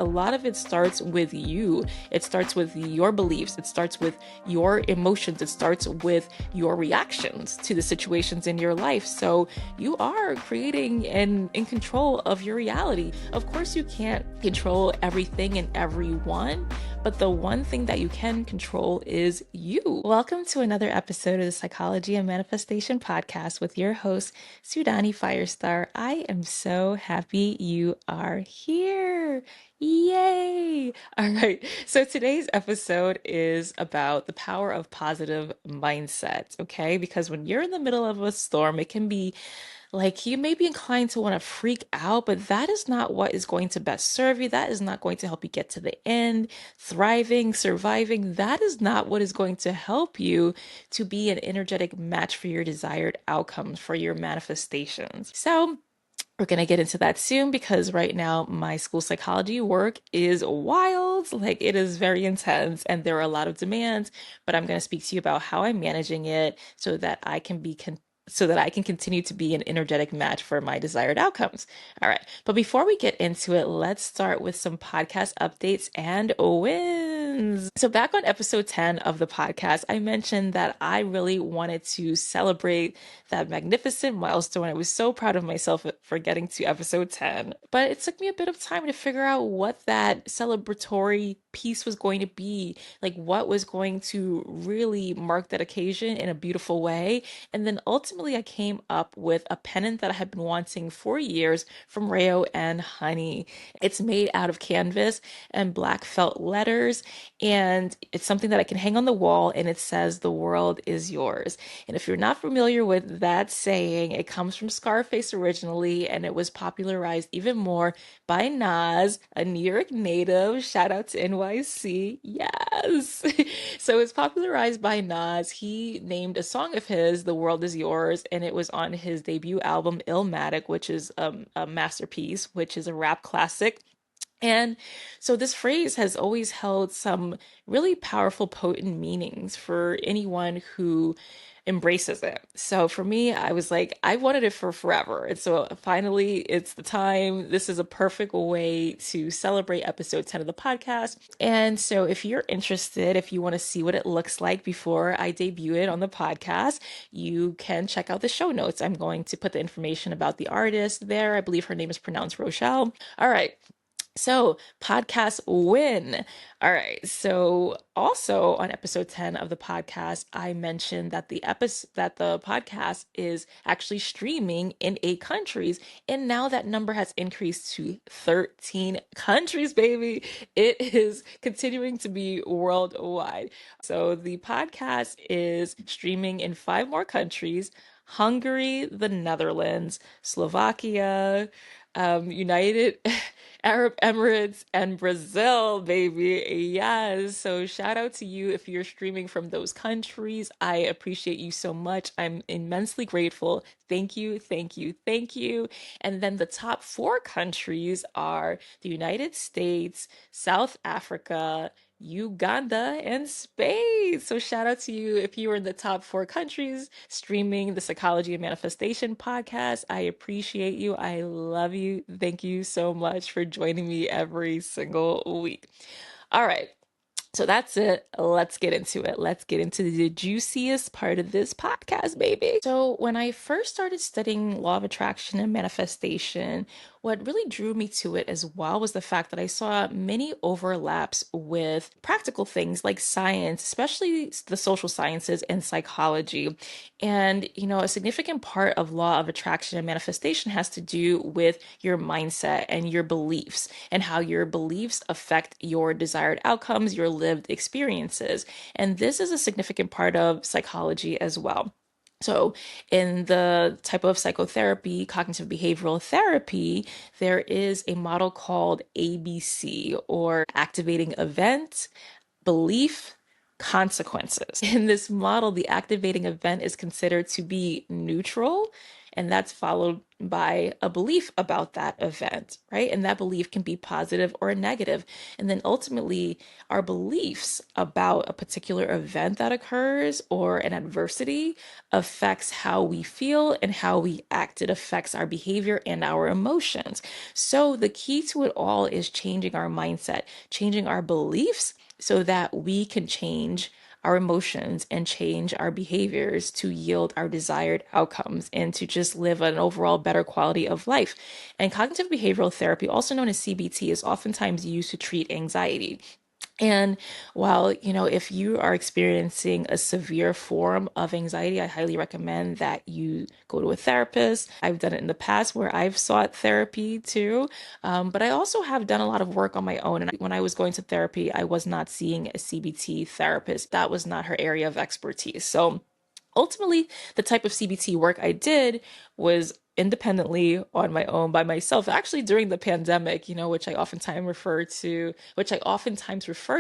A lot of it starts with you. It starts with your beliefs. It starts with your emotions. It starts with your reactions to the situations in your life. So you are creating and in control of your reality. Of course, you can't control everything and everyone, but the one thing that you can control is you. Welcome to another episode of the Psychology and Manifestation Podcast with your host, Sudani Firestar. I am so happy you are here. Yay! All right. So today's episode is about the power of positive mindset, okay? Because when you're in the middle of a storm, it can be like you may be inclined to want to freak out, but that is not what is going to best serve you. That is not going to help you get to the end, thriving, surviving. That is not what is going to help you to be an energetic match for your desired outcomes, for your manifestations. So, we're going to get into that soon because right now my school psychology work is wild. Like it is very intense and there are a lot of demands, but I'm going to speak to you about how I'm managing it so that I can continue to be an energetic match for my desired outcomes. All right. But before we get into it, let's start with some podcast updates and wins. So back on episode 10 of the podcast, I mentioned that I really wanted to celebrate that magnificent milestone. I was so proud of myself for getting to episode 10, but it took me a bit of time to figure out what that celebratory piece was going to be, like what was going to really mark that occasion in a beautiful way. And then ultimately I came up with a pennant that I had been wanting for years from Rayo and Honey. It's made out of canvas and black felt letters, and it's something that I can hang on the wall, and it says, "The world is yours." And if you're not familiar with that saying, it comes from Scarface originally, and it was popularized even more by Nas, a New York native. Shout out to NYC. Yes. So it's popularized by Nas. He named a song of his, "The World Is Yours," and it was on his debut album, Illmatic, which is a masterpiece, which is a rap classic. And so this phrase has always held some really powerful, potent meanings for anyone who embraces it. So for me, I was like, I wanted it for forever. And so finally, it's the time. This is a perfect way to celebrate episode 10 of the podcast. And so if you're interested, if you want to see what it looks like before I debut it on the podcast, you can check out the show notes. I'm going to put the information about the artist there. I believe her name is pronounced Rochelle. All right. So, podcast win. All right. So, also on episode 10 of the podcast, I mentioned that the podcast is actually streaming in 8 countries, and now that number has increased to 13 countries, baby. It is continuing to be worldwide. So, the podcast is streaming in 5 more countries: Hungary, the Netherlands, Slovakia, United Arab Emirates, and Brazil, baby. Yes. So shout out to you if you're streaming from those countries. I appreciate you so much. I'm immensely grateful. Thank you, thank you, thank you. And then the top 4 countries are the United States, South Africa, Uganda, and Spain. So shout out to you if you are in the top 4 countries streaming the Psychology and Manifestation podcast. I appreciate you. I love you. Thank you so much for joining me every single week. All right. So that's it. Let's get into it. Let's get into the juiciest part of this podcast, baby. So, when I first started studying law of attraction and manifestation, what really drew me to it as well was the fact that I saw many overlaps with practical things like science, especially the social sciences and psychology. And, a significant part of law of attraction and manifestation has to do with your mindset and your beliefs and how your beliefs affect your desired outcomes, your lived experiences. And this is a significant part of psychology as well. So, in the type of psychotherapy, cognitive behavioral therapy, there is a model called ABC, or activating event, belief, consequences. In this model, the activating event is considered to be neutral, and that's followed by a belief about that event, right? And that belief can be positive or negative. And then ultimately, our beliefs about a particular event that occurs or an adversity affects how we feel and how we act. It affects our behavior and our emotions. So the key to it all is changing our mindset, changing our beliefs so that we can change our emotions and change our behaviors to yield our desired outcomes and to just live an overall better quality of life. And cognitive behavioral therapy, also known as CBT, is oftentimes used to treat anxiety. And while, if you are experiencing a severe form of anxiety, I highly recommend that you go to a therapist. I've done it in the past where I've sought therapy too. But I also have done a lot of work on my own. And when I was going to therapy, I was not seeing a CBT therapist. That was not her area of expertise. So ultimately, the type of CBT work I did was independently on my own by myself, actually during the pandemic, which I oftentimes refer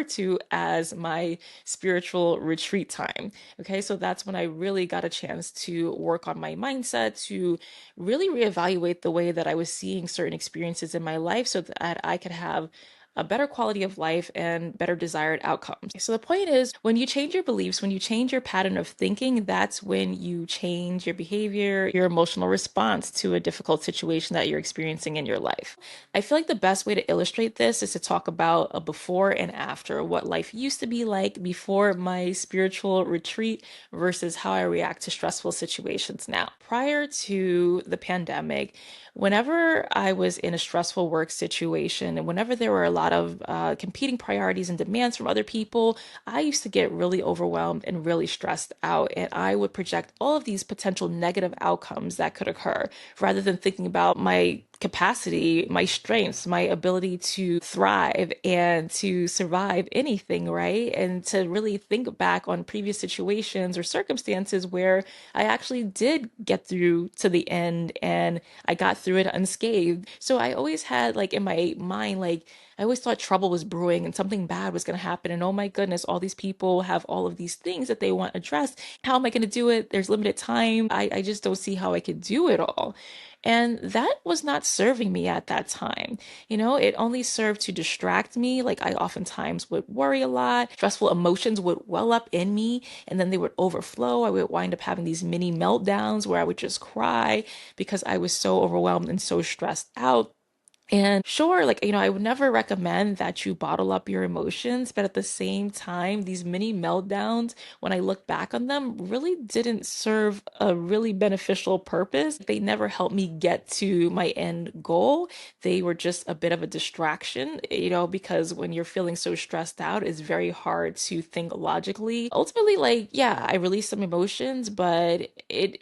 to as my spiritual retreat time. Okay, so that's when I really got a chance to work on my mindset, to really reevaluate the way that I was seeing certain experiences in my life so that I could have a better quality of life and better desired outcomes. So the point is, when you change your beliefs, when you change your pattern of thinking, that's when you change your behavior, your emotional response to a difficult situation that you're experiencing in your life. I feel like the best way to illustrate this is to talk about a before and after, what life used to be like before my spiritual retreat versus how I react to stressful situations now. Prior to the pandemic, whenever I was in a stressful work situation and whenever there were a lot of competing priorities and demands from other people, I used to get really overwhelmed and really stressed out. And I would project all of these potential negative outcomes that could occur rather than thinking about my capacity, my strengths, my ability to thrive and to survive anything, right? And to really think back on previous situations or circumstances where I actually did get through to the end and I got through it unscathed. So I always had like in my mind, like I always thought trouble was brewing and something bad was going to happen. And oh my goodness, all these people have all of these things that they want addressed. How am I going to do it? There's limited time. I just don't see how I could do it all. And that was not serving me at that time. It only served to distract me. Like I oftentimes would worry a lot. Stressful emotions would well up in me and then they would overflow. I would wind up having these mini meltdowns where I would just cry because I was so overwhelmed and so stressed out. And sure, like, I would never recommend that you bottle up your emotions, but at the same time, these mini meltdowns, when I look back on them, really didn't serve a really beneficial purpose. They never helped me get to my end goal. They were just a bit of a distraction, because when you're feeling so stressed out, it's very hard to think logically. Ultimately, like, yeah, I released some emotions, but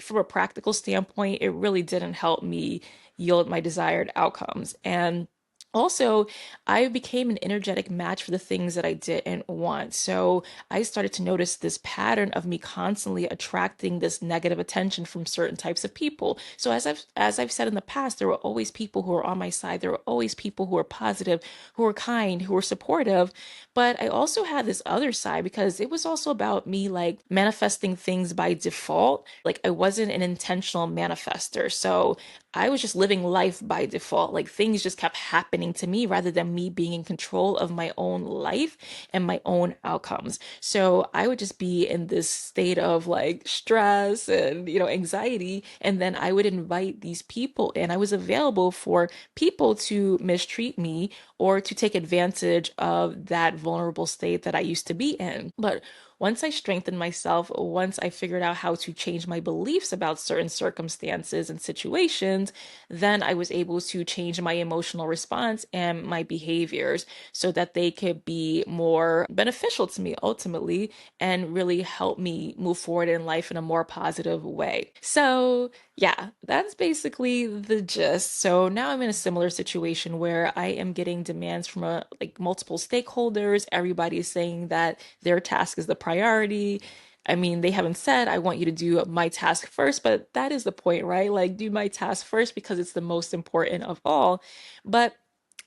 from a practical standpoint, it really didn't help me yield my desired outcomes. And also, I became an energetic match for the things that I didn't want. So I started to notice this pattern of me constantly attracting this negative attention from certain types of people. So as I've said in the past, there were always people who were on my side. There were always people who were positive, who were kind, who were supportive. But I also had this other side because it was also about me like manifesting things by default. Like I wasn't an intentional manifester. So I was just living life by default. Like things just kept happening to me rather than me being in control of my own life and my own outcomes. So I would just be in this state of like stress and, anxiety. And then I would invite these people and I was available for people to mistreat me or to take advantage of that vulnerable state that I used to be in. But once I strengthened myself, once I figured out how to change my beliefs about certain circumstances and situations, then I was able to change my emotional response and my behaviors so that they could be more beneficial to me ultimately and really help me move forward in life in a more positive way. So, yeah, that's basically the gist. So now I'm in a similar situation where I am getting demands from like multiple stakeholders. Everybody is saying that their task is the priority. I mean, they haven't said, I want you to do my task first, but that is the point, right? Like, do my task first because it's the most important of all. But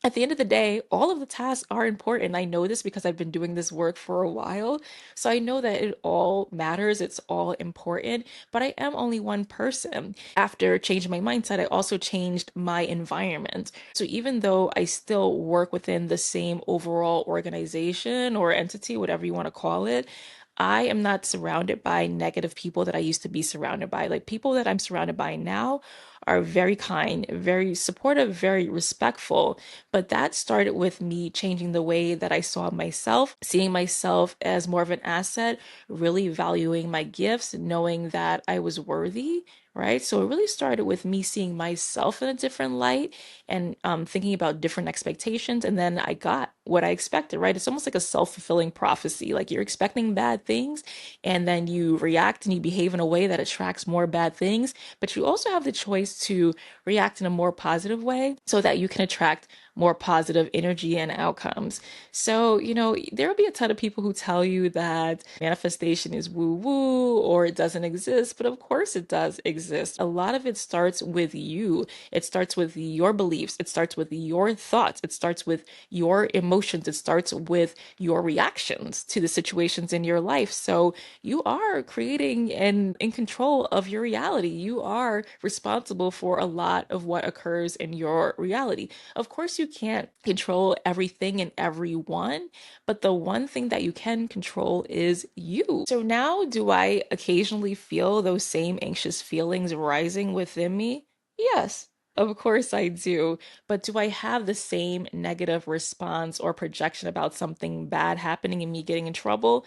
at the end of the day, all of the tasks are important. I know this because I've been doing this work for a while. So I know that it all matters, it's all important, but I am only one person. After changing my mindset, I also changed my environment. So even though I still work within the same overall organization or entity, whatever you want to call it, I am not surrounded by negative people that I used to be surrounded by. Like people that I'm surrounded by now are very kind, very supportive, very respectful. But that started with me changing the way that I saw myself, seeing myself as more of an asset, really valuing my gifts, knowing that I was worthy. Right. So it really started with me seeing myself in a different light and thinking about different expectations. And then I got what I expected, right? It's almost like a self-fulfilling prophecy. Like you're expecting bad things and then you react and you behave in a way that attracts more bad things. But you also have the choice to react in a more positive way so that you can attract more positive energy and outcomes. So, there will be a ton of people who tell you that manifestation is woo woo or it doesn't exist, but of course it does exist. A lot of it starts with you. It starts with your beliefs. It starts with your thoughts. It starts with your emotions. It starts with your reactions to the situations in your life. So you are creating and in control of your reality. You are responsible for a lot of what occurs in your reality. Of course, you can't control everything and everyone, but the one thing that you can control is you. So now, do I occasionally feel those same anxious feelings rising within me? Yes. Of course I do. But do I have the same negative response or projection about something bad happening and me getting in trouble?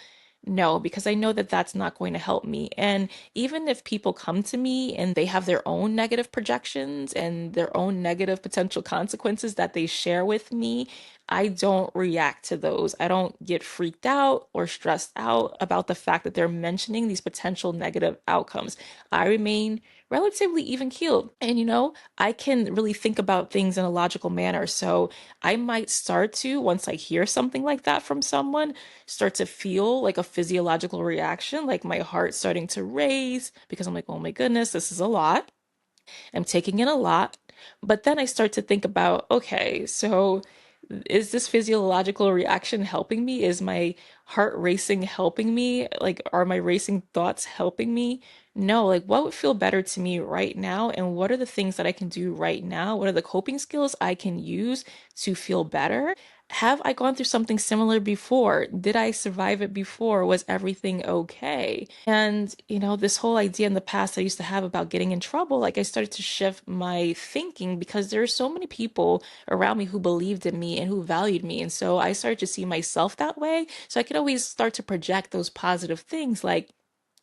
No, because I know that that's not going to help me. And even if people come to me and they have their own negative projections and their own negative potential consequences that they share with me, I don't react to those. I don't get freaked out or stressed out about the fact that they're mentioning these potential negative outcomes. I remain relatively even keeled. And I can really think about things in a logical manner. So I might start to, once I hear something like that from someone, start to feel like a physiological reaction, like my heart starting to race because I'm like, oh my goodness, this is a lot. I'm taking in a lot. But then I start to think about, okay, so is this physiological reaction helping me? Is my heart racing helping me? Like, are my racing thoughts helping me? No, like, what would feel better to me right now? And what are the things that I can do right now? What are the coping skills I can use to feel better? Have I gone through something similar before? Did I survive it before? Was everything okay? And, this whole idea in the past I used to have about getting in trouble, like I started to shift my thinking because there are so many people around me who believed in me and who valued me. And so I started to see myself that way. So I could always start to project those positive things like,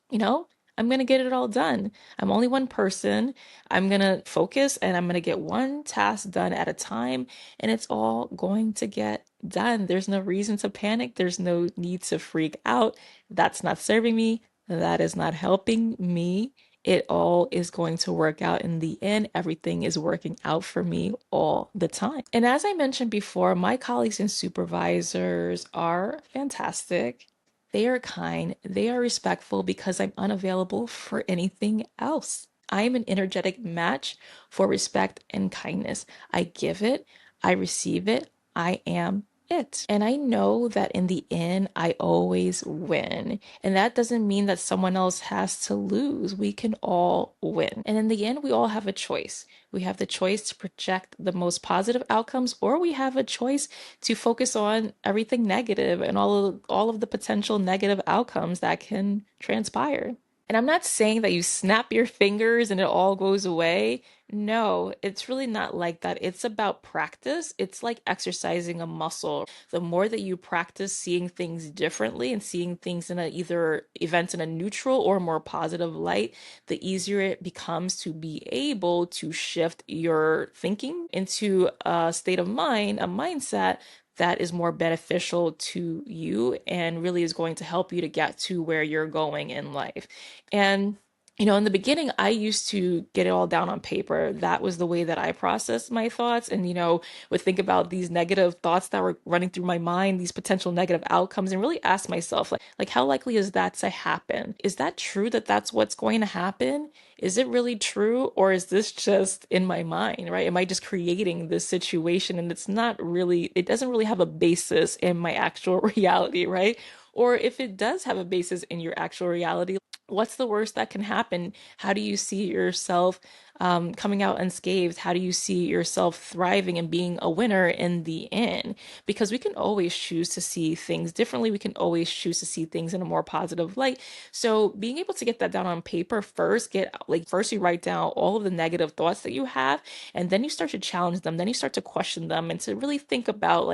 you know, I'm going to get it all done. I'm only one person. I'm going to focus and I'm going to get one task done at a time, and it's all going to get done. There's no reason to panic. There's no need to freak out. That's not serving me. That is not helping me. It all is going to work out in the end. Everything is working out for me all the time. And as I mentioned before, my colleagues and supervisors are fantastic. They are kind, they are respectful because I'm unavailable for anything else. I am an energetic match for respect and kindness. I give it, I receive it, I am it. And I know that in the end, I always win. And that doesn't mean that someone else has to lose. We can all win. And in the end, we all have a choice. We have the choice to project the most positive outcomes, or we have a choice to focus on everything negative and all of the potential negative outcomes that can transpire. And I'm not saying that you snap your fingers and it all goes away. No, it's really not like that. It's about practice. It's like exercising a muscle. The more that you practice seeing things differently and seeing things in either events in a neutral or more positive light, the easier it becomes to be able to shift your thinking into a state of mind, a mindset that is more beneficial to you and really is going to help you to get to where you're going in life. And In the beginning, I used to get it all down on paper. That was the way that I processed my thoughts, and, would think about these negative thoughts that were running through my mind, these potential negative outcomes, and really ask myself, like how likely is that to happen? Is that true that that's what's going to happen? Is it really true, or is this just in my mind, right? Am I just creating this situation and it doesn't really have a basis in my actual reality, right? Or if it does have a basis in your actual reality, what's the worst that can happen? How do you see yourself coming out unscathed? How do you see yourself thriving and being a winner in the end? Because we can always choose to see things differently. We can always choose to see things in a more positive light. So being able to get that down on paper first, first you write down all of the negative thoughts that you have, and then you start to challenge them. Then you start to question them and to really think about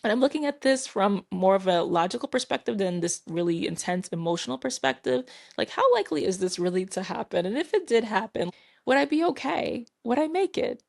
and I'm looking at this from more of a logical perspective than this really intense emotional perspective. Like, how likely is this really to happen? And if it did happen, would I be okay? Would I make it?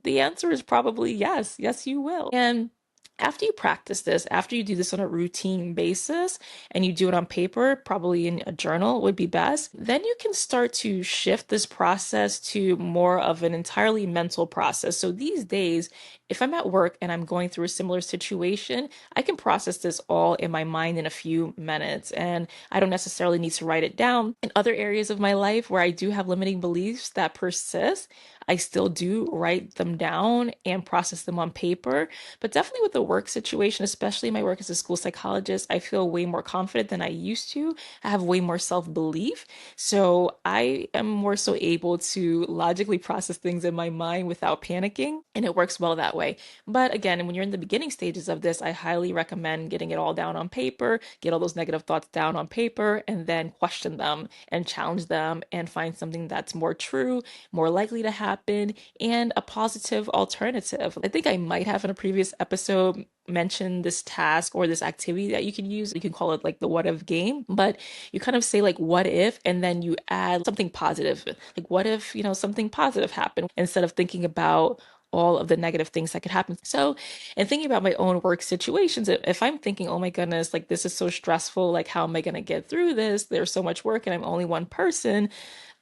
The answer is probably yes. Yes, you will. And after you practice this, after you do this on a routine basis and you do it on paper, probably in a journal would be best, then you can start to shift this process to more of an entirely mental process. So these days, if I'm at work and I'm going through a similar situation, I can process this all in my mind in a few minutes. And I don't necessarily need to write it down. In other areas of my life where I do have limiting beliefs that persist, I still do write them down and process them on paper. But definitely with the work situation, especially my work as a school psychologist, I feel way more confident than I used to. I have way more self belief. So I am more so able to logically process things in my mind without panicking. And it works well that way. But again, when you're in the beginning stages of this, I highly recommend getting it all down on paper, get all those negative thoughts down on paper, and then question them and challenge them and find something that's more true, more likely to happen, and a positive alternative. I think I might have in a previous episode mentioned this task or this activity that you can use. You can call it like the what if game, but you kind of say like what if, and then you add something positive. Like what if, something positive happened instead of thinking about all of the negative things that could happen. So, and thinking about my own work situations, if I'm thinking, oh my goodness, like this is so stressful, like how am I going to get through this? There's so much work and I'm only one person.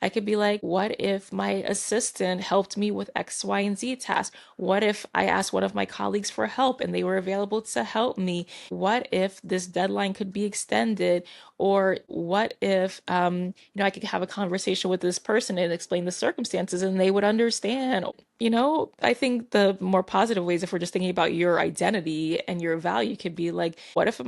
I could be like, what if my assistant helped me with X, Y, and Z tasks? What if I asked one of my colleagues for help and they were available to help me? What if this deadline could be extended? Or what if, I could have a conversation with this person and explain the circumstances and they would understand? I think the more positive ways, if we're just thinking about your identity and your value, could be like, what if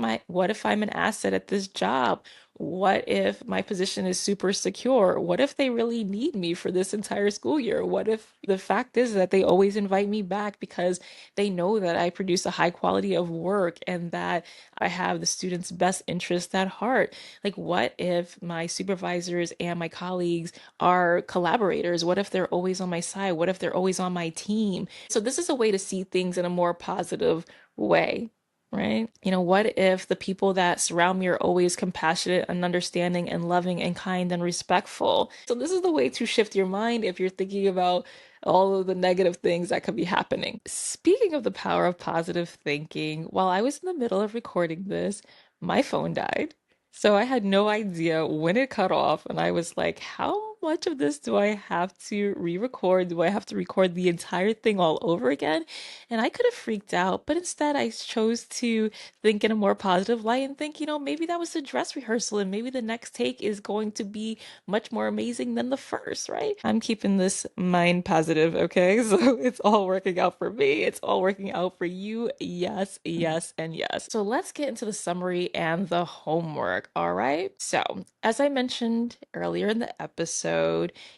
I'm an asset at this job? What if my position is super secure? What if they really need me for this entire school year? What if the fact is that they always invite me back because they know that I produce a high quality of work and that I have the students' best interest at heart? Like, what if my supervisors and my colleagues are collaborators? What if they're always on my side? What if they're always on my team? So, this is a way to see things in a more positive way. Right? What if the people that surround me are always compassionate and understanding and loving and kind and respectful? So, this is the way to shift your mind if you're thinking about all of the negative things that could be happening. Speaking of the power of positive thinking, while I was in the middle of recording this, my phone died. So I had no idea when it cut off, and I was like, how much of this do I have to re-record? Do I have to record the entire thing all over again? And I could have freaked out, but instead I chose to think in a more positive light and think, maybe that was a dress rehearsal and maybe the next take is going to be much more amazing than the first, right? I'm keeping this mind positive, okay? So it's all working out for me. It's all working out for you. Yes, yes, and yes. So let's get into the summary and the homework, all right? So, as I mentioned earlier in the episode,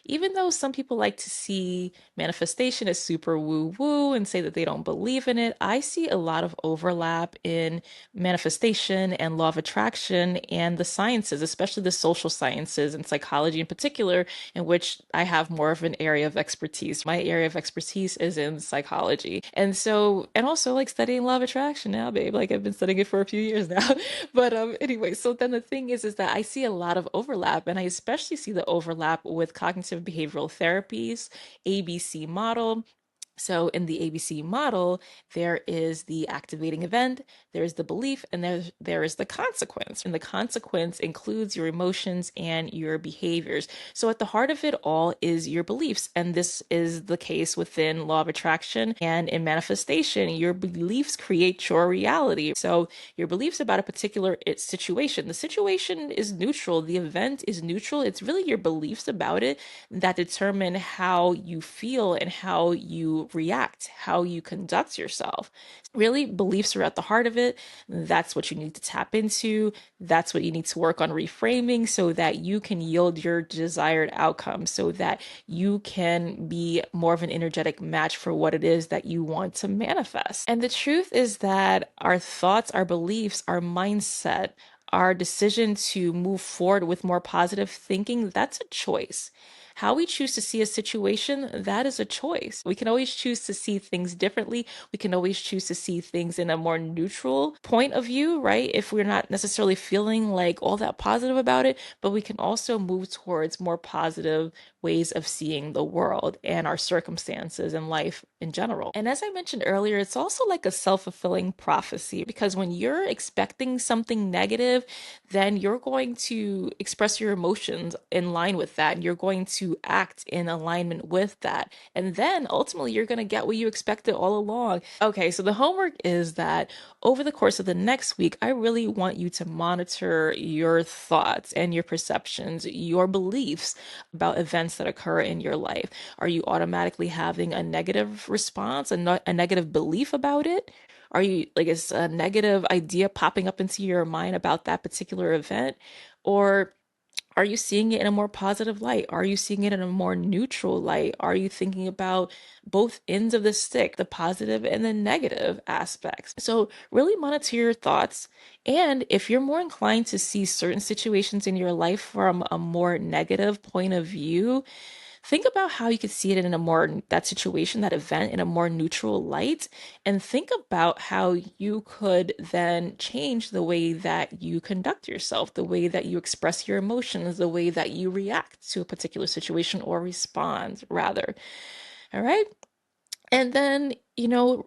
even though some people like to see manifestation as super woo woo and say that they don't believe in it, I see a lot of overlap in manifestation and law of attraction and the sciences, especially the social sciences and psychology in particular, in which I have more of an area of expertise. My area of expertise is in psychology. And also like studying law of attraction now, babe. Like I've been studying it for a few years now. But anyway, so then the thing is that I see a lot of overlap, and I especially see the overlap with cognitive behavioral therapies, ABC model, So in the ABC model, there is the activating event, there is the belief, and there is the consequence. And the consequence includes your emotions and your behaviors. So at the heart of it all is your beliefs. And this is the case within law of attraction and in manifestation. Your beliefs create your reality. So your beliefs about a particular situation. The situation is neutral. The event is neutral. It's really your beliefs about it that determine how you feel and how you react, how you conduct yourself. Really, beliefs are at the heart of it. That's what you need to tap into. That's what you need to work on reframing so that you can yield your desired outcome, so that you can be more of an energetic match for what it is that you want to manifest. And the truth is that our thoughts, our beliefs, our mindset, our decision to move forward with more positive thinking, that's a choice. How we choose to see a situation, that is a choice. We can always choose to see things differently. We can always choose to see things in a more neutral point of view, right? If we're not necessarily feeling like all that positive about it, but we can also move towards more positive ways of seeing the world and our circumstances and life in general. And as I mentioned earlier, it's also like a self-fulfilling prophecy because when you're expecting something negative, then you're going to express your emotions in line with that. And you're going to act in alignment with that. And then ultimately, you're going to get what you expected all along. Okay, so the homework is that over the course of the next week, I really want you to monitor your thoughts and your perceptions, your beliefs about events that occur in your life. Are you automatically having a negative response, a negative belief about it? Are you like, is a negative idea popping up into your mind about that particular event? Or are you seeing it in a more positive light? Are you seeing it in a more neutral light? Are you thinking about both ends of the stick, the positive and the negative aspects? So, really monitor your thoughts. And if you're more inclined to see certain situations in your life from a more negative point of view, think about how you could see it in a more, that situation, that event in a more neutral light, and think about how you could then change the way that you conduct yourself, the way that you express your emotions, the way that you react to a particular situation or respond, rather. All right. And then,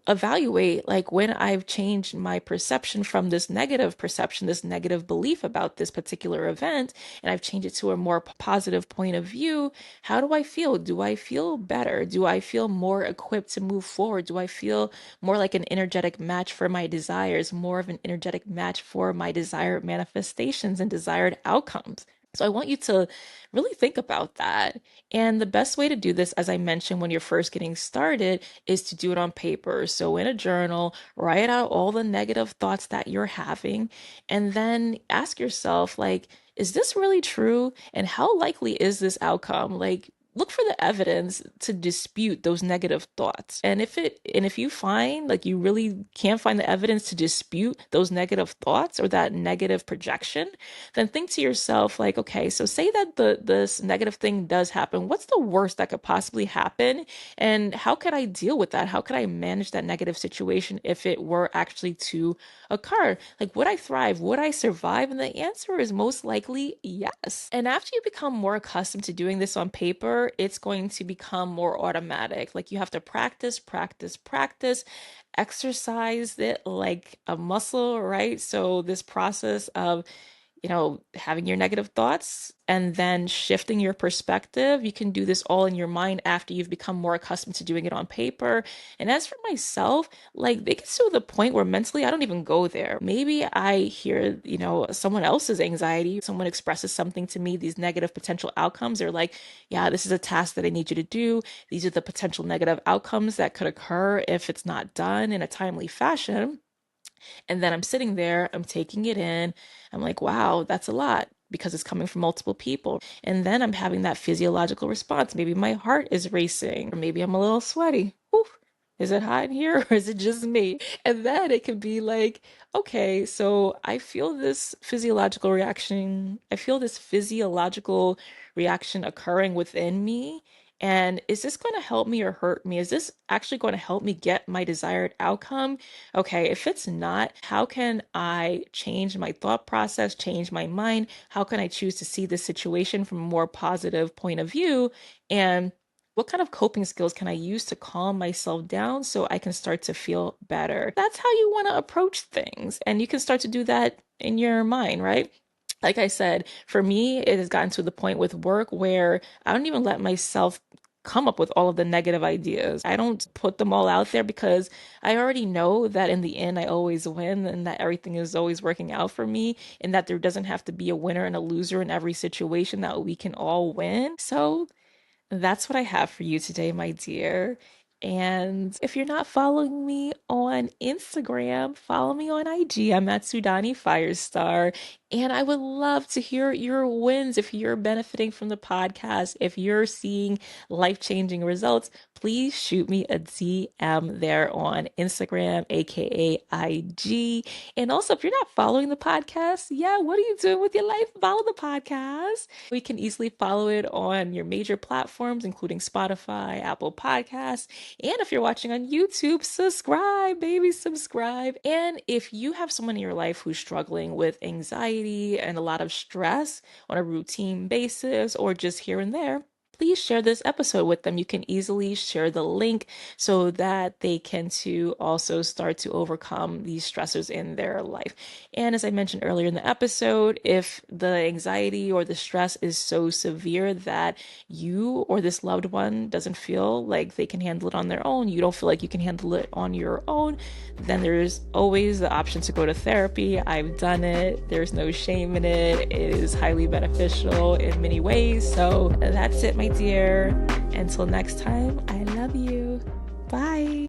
evaluate like when I've changed my perception from this negative perception, this negative belief about this particular event, and I've changed it to a more positive point of view. How do I feel? Do I feel better? Do I feel more equipped to move forward? Do I feel more like an energetic match for my desires, more of an energetic match for my desired manifestations and desired outcomes? So I want you to really think about that. And the best way to do this, as I mentioned, when you're first getting started, is to do it on paper. So in a journal, write out all the negative thoughts that you're having, and then ask yourself, like, is this really true? And how likely is this outcome? Like, look for the evidence to dispute those negative thoughts. And if you find like you really can't find the evidence to dispute those negative thoughts or that negative projection, then think to yourself like, okay, so say that this negative thing does happen. What's the worst that could possibly happen? And how could I deal with that? How could I manage that negative situation if it were actually to occur? Like, would I thrive? Would I survive? And the answer is most likely yes. And after you become more accustomed to doing this on paper, it's going to become more automatic. Like, you have to practice, practice, practice, exercise it like a muscle, right? So this process of having your negative thoughts and then shifting your perspective. You can do this all in your mind after you've become more accustomed to doing it on paper. And as for myself, like it gets to the point where mentally I don't even go there. Maybe I hear, someone else's anxiety, someone expresses something to me, these negative potential outcomes. They're like, yeah, this is a task that I need you to do. These are the potential negative outcomes that could occur if it's not done in a timely fashion. And then I'm sitting there, I'm taking it in. I'm like, wow, that's a lot because it's coming from multiple people. And then I'm having that physiological response. Maybe my heart is racing, or maybe I'm a little sweaty. Oof. Is it hot in here or is it just me? And then it can be like, okay, so I feel this physiological reaction. I feel this physiological reaction occurring within me. And is this going to help me or hurt me? Is this actually going to help me get my desired outcome? Okay, if it's not, how can I change my thought process, change my mind? How can I choose to see the situation from a more positive point of view and What kind of coping skills can I use to calm myself down so I can start to feel better? That's how you want to approach things. And you can start to do that in your mind, right? Like I said, for me, it has gotten to the point with work where I don't even let myself come up with all of the negative ideas. I don't put them all out there because I already know that in the end I always win and that everything is always working out for me and that there doesn't have to be a winner and a loser in every situation, that we can all win. So that's what I have for you today, my dear. And if you're not following me on Instagram, follow me on IG. I'm at Sudani Firestar. And I would love to hear your wins. If you're benefiting from the podcast, if you're seeing life-changing results, please shoot me a DM there on Instagram, aka IG. And also, if you're not following the podcast, yeah, what are you doing with your life? Follow the podcast. We can easily follow it on your major platforms, including Spotify, Apple Podcasts. And if you're watching on YouTube, subscribe, baby, subscribe. And if you have someone in your life who's struggling with anxiety and a lot of stress on a routine basis or just here and there, please share this episode with them. You can easily share the link so that they can too also start to overcome these stressors in their life. And as I mentioned earlier in the episode, if the anxiety or the stress is so severe that you or this loved one doesn't feel like they can handle it on their own, you don't feel like you can handle it on your own, then there's always the option to go to therapy. I've done it. There's no shame in it. It is highly beneficial in many ways. So that's it, my dear. Until next time, I